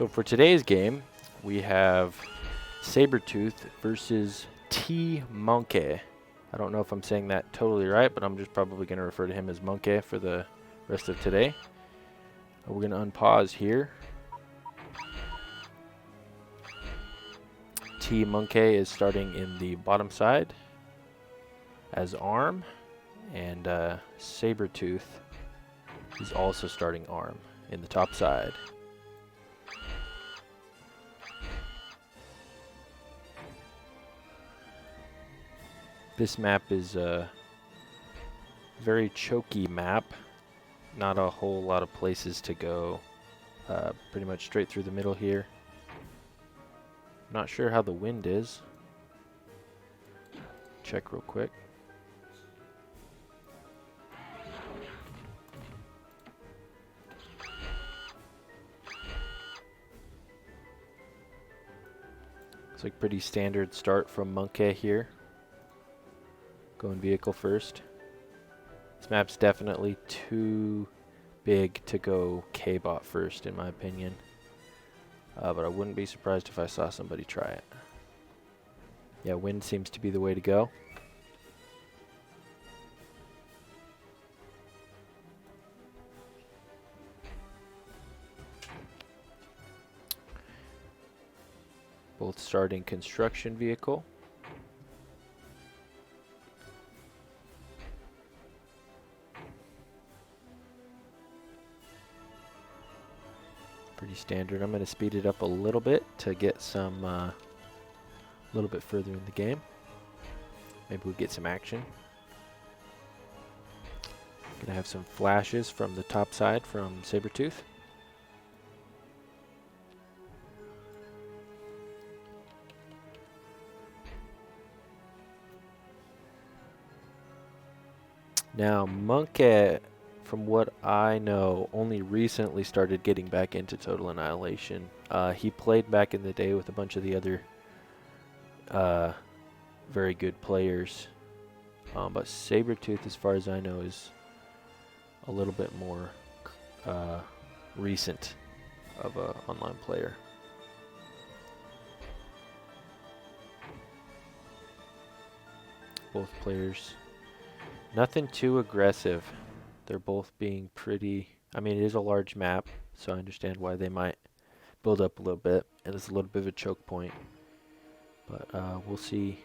So for today's game, we have Sabretooth versus Monkeh. I don't know if I'm saying that totally right, but I'm just probably going to refer to him as Monkeh for the rest of today. We're going to unpause here. Monkeh is starting in the bottom side as arm, and Sabretooth is also starting arm in the top side. This map is a very choky map. Not a whole lot of places to go. Pretty much straight through the middle here. Not sure how the wind is. Check real quick. It's like pretty standard start from Monkeh here. Going vehicle first. This map's definitely too big to go K-bot first, in my opinion. But I wouldn't be surprised if I saw somebody try it. Yeah, wind seems to be the way to go. Both starting construction vehicle. Pretty standard. I'm going to speed it up a little bit to get some, a little bit further in the game. Maybe we'll get some action. Gonna have some flashes from the top side from Sabretooth. Now, Monkeh, from what I know, only recently started getting back into Total Annihilation. He played back in the day with a bunch of the other very good players. But Sabretooth, as far as I know, is a little bit more recent of an online player. Both players, nothing too aggressive. They're both being pretty, I mean, it is a large map, so I understand why they might build up a little bit. And it's a little bit of a choke point. But we'll see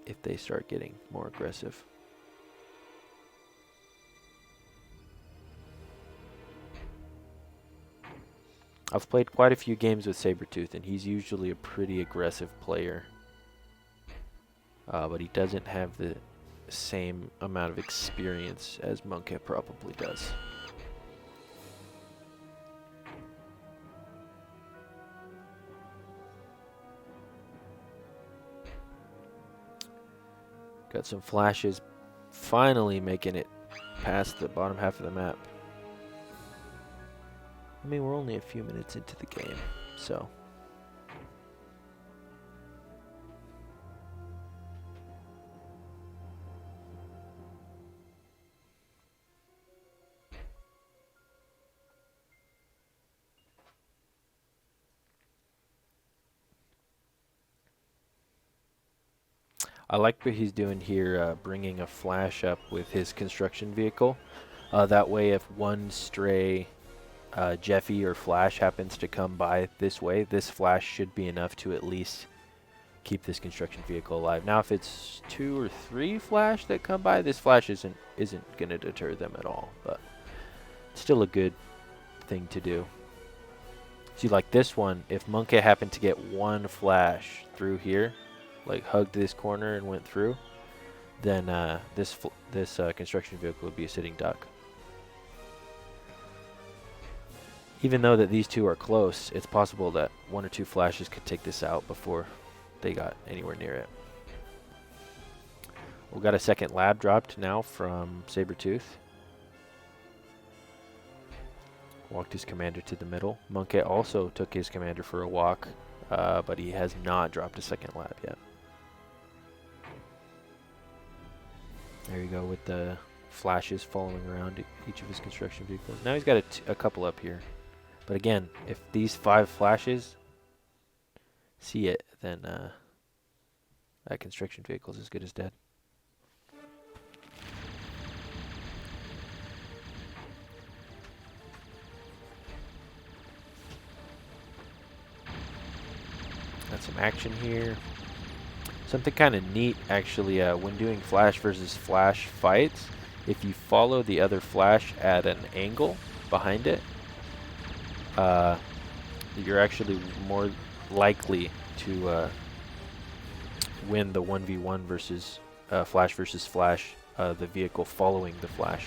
if they start getting more aggressive. I've played quite a few games with Sabretooth, and he's usually a pretty aggressive player. But he doesn't have the same amount of experience as Monkeh probably does. Got some flashes finally making it past the bottom half of the map. I mean, we're only a few minutes into the game, so. I like what he's doing here, bringing a flash up with his construction vehicle. That way, if one stray Jeffy or Flash happens to come by this way, this flash should be enough to at least keep this construction vehicle alive. Now, if it's 2 or 3 Flash that come by, this flash isn't going to deter them at all. But still a good thing to do. See, like this one, if Monkeh happened to get one flash through here, like hugged this corner and went through, then this construction vehicle would be a sitting duck. Even though that these two are close, it's possible that 1 or 2 flashes could take this out before they got anywhere near it. We've got a second lab dropped now from Sabretooth. Walked his commander to the middle. Monkeh also took his commander for a walk, but he has not dropped a second lab yet. There you go with the flashes following around each of his construction vehicles. Now he's got a couple up here. But again, if these 5 flashes see it, then that construction vehicle is as good as dead. Got some action here. Something kind of neat, actually, when doing flash versus flash fights, if you follow the other flash at an angle behind it, you're actually more likely to win the 1v1 versus flash, the vehicle following the flash.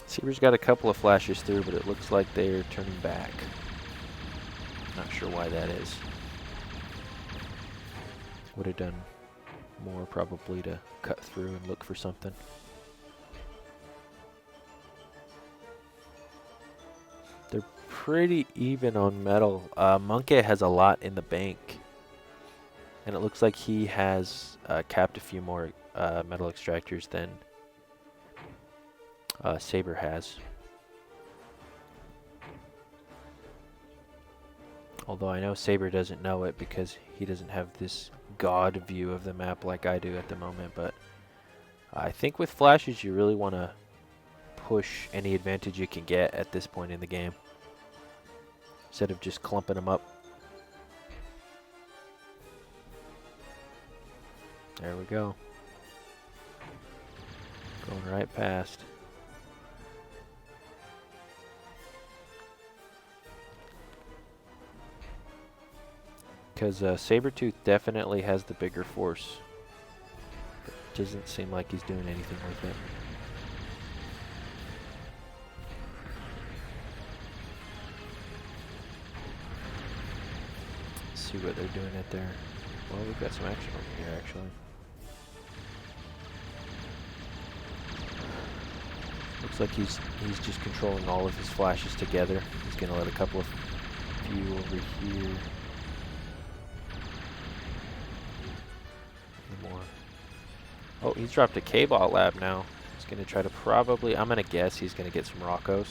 Saber's got a couple of flashes through, but it looks like they're turning back. Not sure why that is. Would have done more probably to cut through and look for something. They're pretty even on metal. Monkeh has a lot in the bank. And it looks like he has capped a few more metal extractors than Saber has. Although I know Saber doesn't know it because he doesn't have this god view of the map like I do at the moment. But I think with flashes you really want to push any advantage you can get at this point in the game, instead of just clumping them up. There we go. Going right past. Because Sabretooth definitely has the bigger force. But doesn't seem like he's doing anything with it. Let's see what they're doing at there. Well, we've got some action over here, actually. Looks like he's just controlling all of his flashes together. He's going to let a couple of few over here. More. Oh, he's dropped a K-Ball lab now. He's going to try to probably, I'm going to guess he's going to get some Roccos.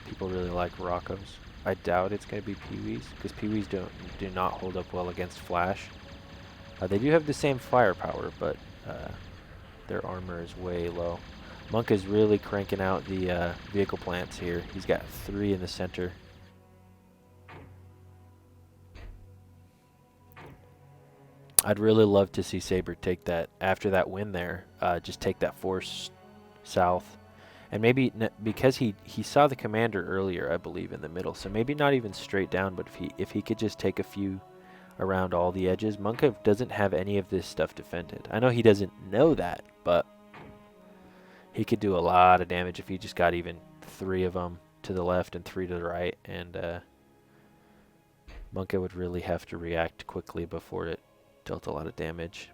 People really like Roccos. I doubt it's going to be Pee-wees, because Pee-wees do not hold up well against Flash. They do have the same firepower, but their armor is way low. Monkeh is really cranking out the vehicle plants here. He's got 3 in the center. I'd really love to see Saber take that, after that win there, just take that force south. And maybe, because he saw the commander earlier, I believe, in the middle, so maybe not even straight down, but if he could just take a few around all the edges. Monkeh doesn't have any of this stuff defended. I know he doesn't know that, but he could do a lot of damage if he just got even 3 of them to the left and 3 to the right, and Monkeh would really have to react quickly before it dealt a lot of damage.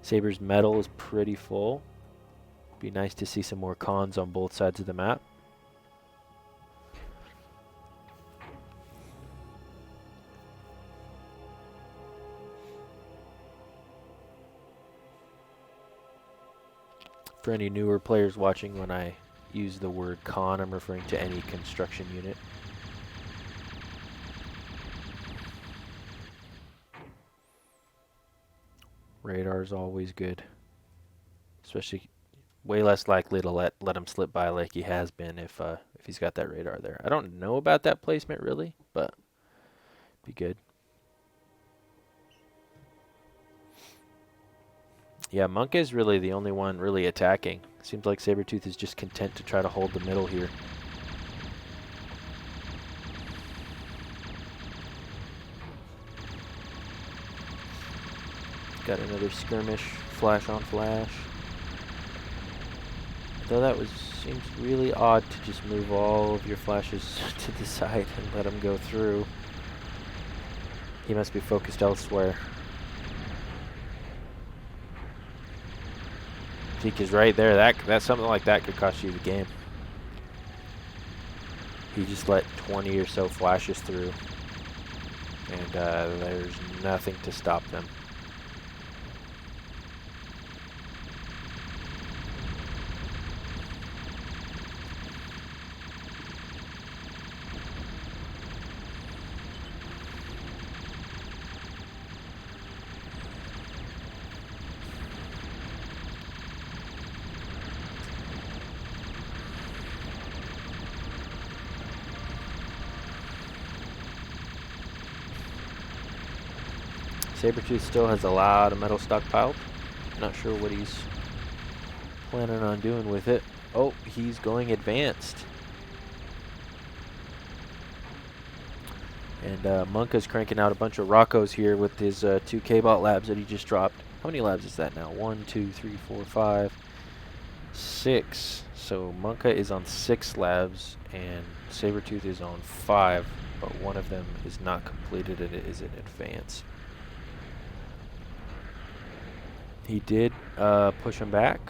Saber's metal is pretty full. Be nice to see some more cons on both sides of the map. For any newer players watching, when I use the word con, I'm referring to any construction unit. Radar is always good, especially way less likely to let him slip by like he has been if he's got that radar there. I don't know about that placement really, but be good. Yeah, Monkeh is really the only one really attacking. Seems like Sabretooth is just content to try to hold the middle here. Got another skirmish, flash on flash. Though that seems really odd to just move all of your flashes to the side and let them go through. He must be focused elsewhere. Zeke is right there. That something like that could cost you the game. He just let 20 or so flashes through, and there's nothing to stop them. Sabretooth still has a lot of metal stockpiled. Not sure what he's planning on doing with it. Oh, he's going advanced. And Monkeh's cranking out a bunch of Roccos here with his 2 K-Bot labs that he just dropped. How many labs is that now? 1, 2, 3, 4, 5, 6. So Monkeh is on 6 labs and Sabretooth is on 5, but one of them is not completed and it is in advance. He did push him back,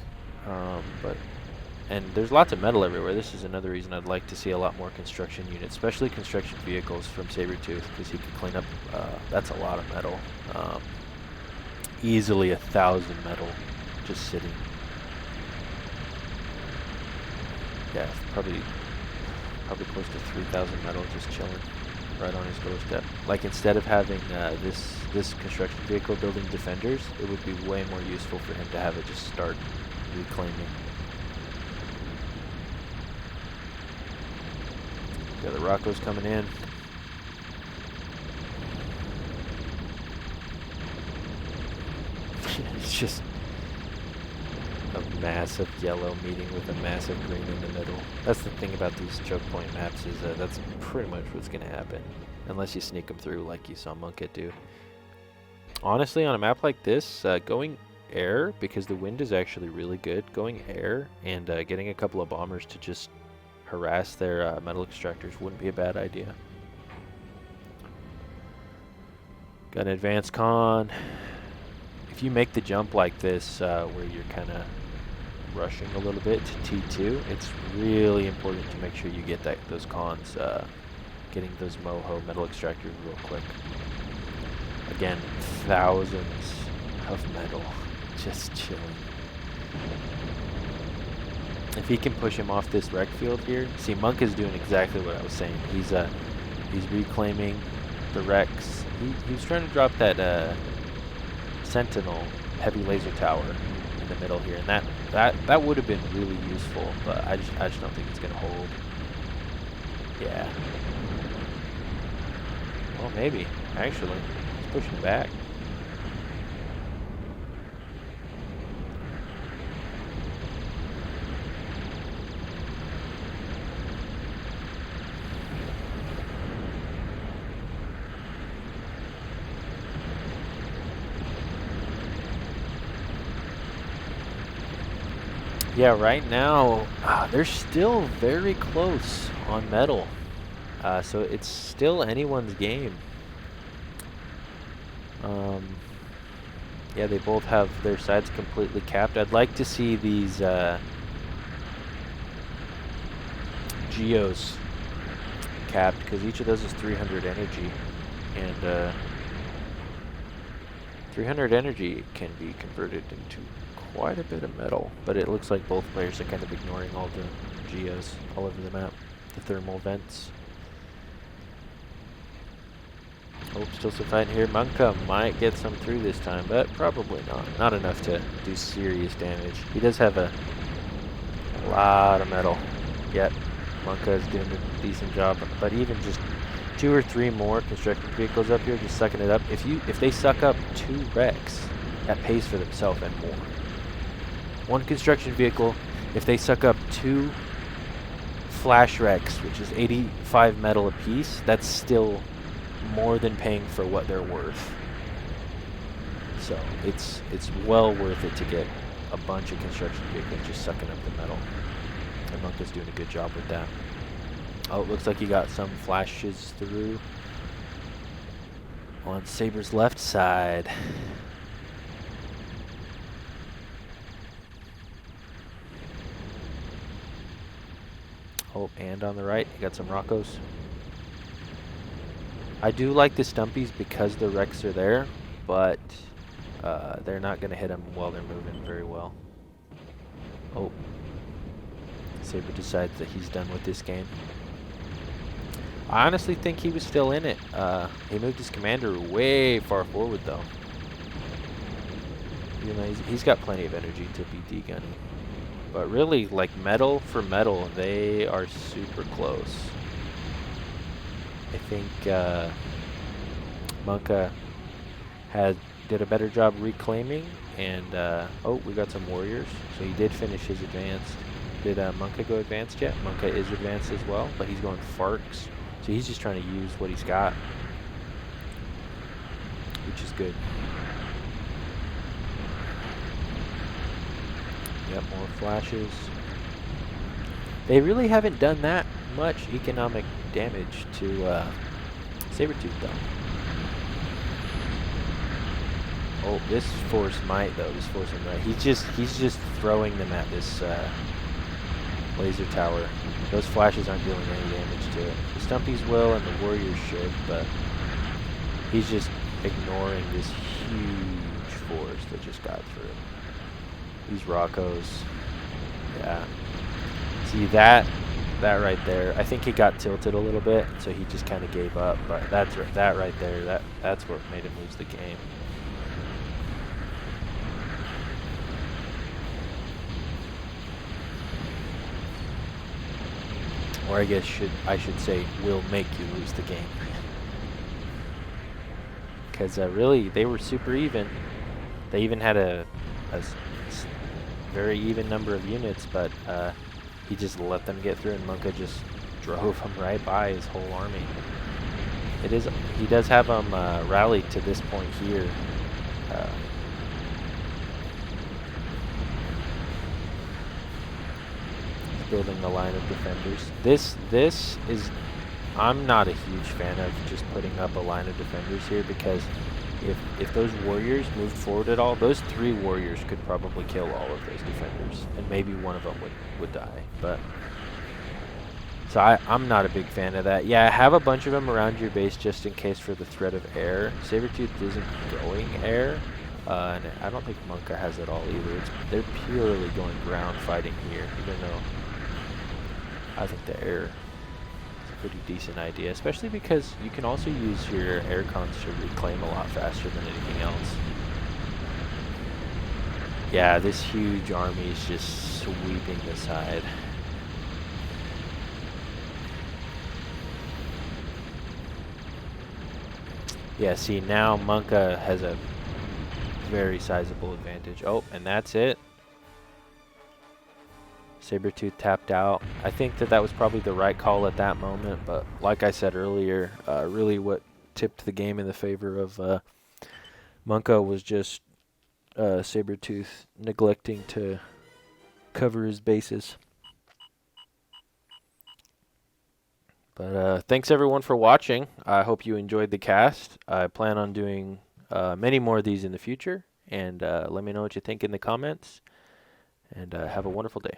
and there's lots of metal everywhere. This is another reason I'd like to see a lot more construction units, especially construction vehicles from Sabretooth, because he could clean up, that's a lot of metal. Easily 1,000 metal just sitting. Yeah, probably close to 3,000 metal just chilling right on his doorstep. Like, instead of having this construction vehicle building defenders, it would be way more useful for him to have it just start reclaiming. Yeah, the Roccos coming in. It's just a massive yellow meeting with a massive green in the middle. That's the thing about these choke point maps, is that's pretty much what's going to happen. Unless you sneak them through like you saw Monkeh do. Honestly, on a map like this, going air, because the wind is actually really good, going air and getting a couple of bombers to just harass their metal extractors wouldn't be a bad idea. Got an advanced con. If you make the jump like this, where you're kind of rushing a little bit to T2, it's really important to make sure you get those cons, getting those Moho metal extractors real quick. Again, thousands of metal just chilling. If he can push him off this wreck field here, see, Monkeh's doing exactly what I was saying. He's reclaiming the wrecks. He was trying to drop that Sentinel heavy laser tower in the middle here, and that would have been really useful, but I just don't think it's gonna hold. Yeah. Well, maybe actually. Pushing back. Yeah, right now they're still very close on metal, so it's still anyone's game. Yeah, they both have their sides completely capped. I'd like to see these Geos capped, because each of those is 300 energy, and 300 energy can be converted into quite a bit of metal, but it looks like both players are kind of ignoring all the Geos all over the map, the thermal vents. Oh, still some fighting here. Monkeh might get some through this time, but probably not. Not enough to do serious damage. He does have a lot of metal. Yet, Monkeh is doing a decent job, but even just 2 or 3 more construction vehicles up here, just sucking it up. If they suck up 2 wrecks, that pays for themselves and more. 1 construction vehicle, if they suck up 2 flash wrecks, which is 85 metal apiece, that's still more than paying for what they're worth. So it's well worth it to get a bunch of construction vehicles just sucking up the metal. And Monkeh's doing a good job with that. Oh, it looks like he got some flashes through on Saber's left side. Oh, and on the right, you got some Rockos. I do like the Stumpies because the wrecks are there, but they're not going to hit them while they're moving very well. Oh. Saber decides that he's done with this game. I honestly think he was still in it. He moved his commander way far forward, though. You know, he's got plenty of energy to be D-gunning. But really, like, metal for metal, they are super close. I think Monkeh did a better job reclaiming, and oh, we got some warriors. So he did finish his advance. Did Monkeh go advanced yet? Monkeh is advanced as well, but he's going Farks. So he's just trying to use what he's got, which is good. Yep, more flashes. They really haven't done that much economic damage to Sabretooth, though. Oh, this force might, though. This force might. He's just throwing them at this laser tower. Those flashes aren't doing any damage to it. The Stumpies will, and the warriors should, but he's just ignoring this huge force that just got through. These Rockos, yeah. See that right there? I think he got tilted a little bit, so he just kind of gave up. But that right there, that's what made him lose the game. Or I guess I should say, will make you lose the game. Because really, they were super even. They even had a very even number of units, but he just let them get through, and Monkeh just drove them right by his whole army. He does have them rallied to this point here. He's building the line of defenders. This is, I'm not a huge fan of just putting up a line of defenders here, because if those warriors moved forward at all, those 3 warriors could probably kill all of those defenders, and maybe one of them would die. But so I'm not a big fan of that. Yeah, have a bunch of them around your base just in case for the threat of air. Sabretooth isn't going air, and I don't think Monkeh has it all either. They're purely going ground fighting here, even though I think the air pretty decent idea, especially because you can also use your air cons to reclaim a lot faster than anything else. Yeah, this huge army is just sweeping the side. Yeah, see, now Monkeh has a very sizable advantage. Oh, and that's it. Sabretooth tapped out. I think that was probably the right call at that moment, but like I said earlier, really what tipped the game in the favor of Monkeh was just Sabretooth neglecting to cover his bases. But thanks everyone for watching. I hope you enjoyed the cast. I plan on doing many more of these in the future, and let me know what you think in the comments, and have a wonderful day.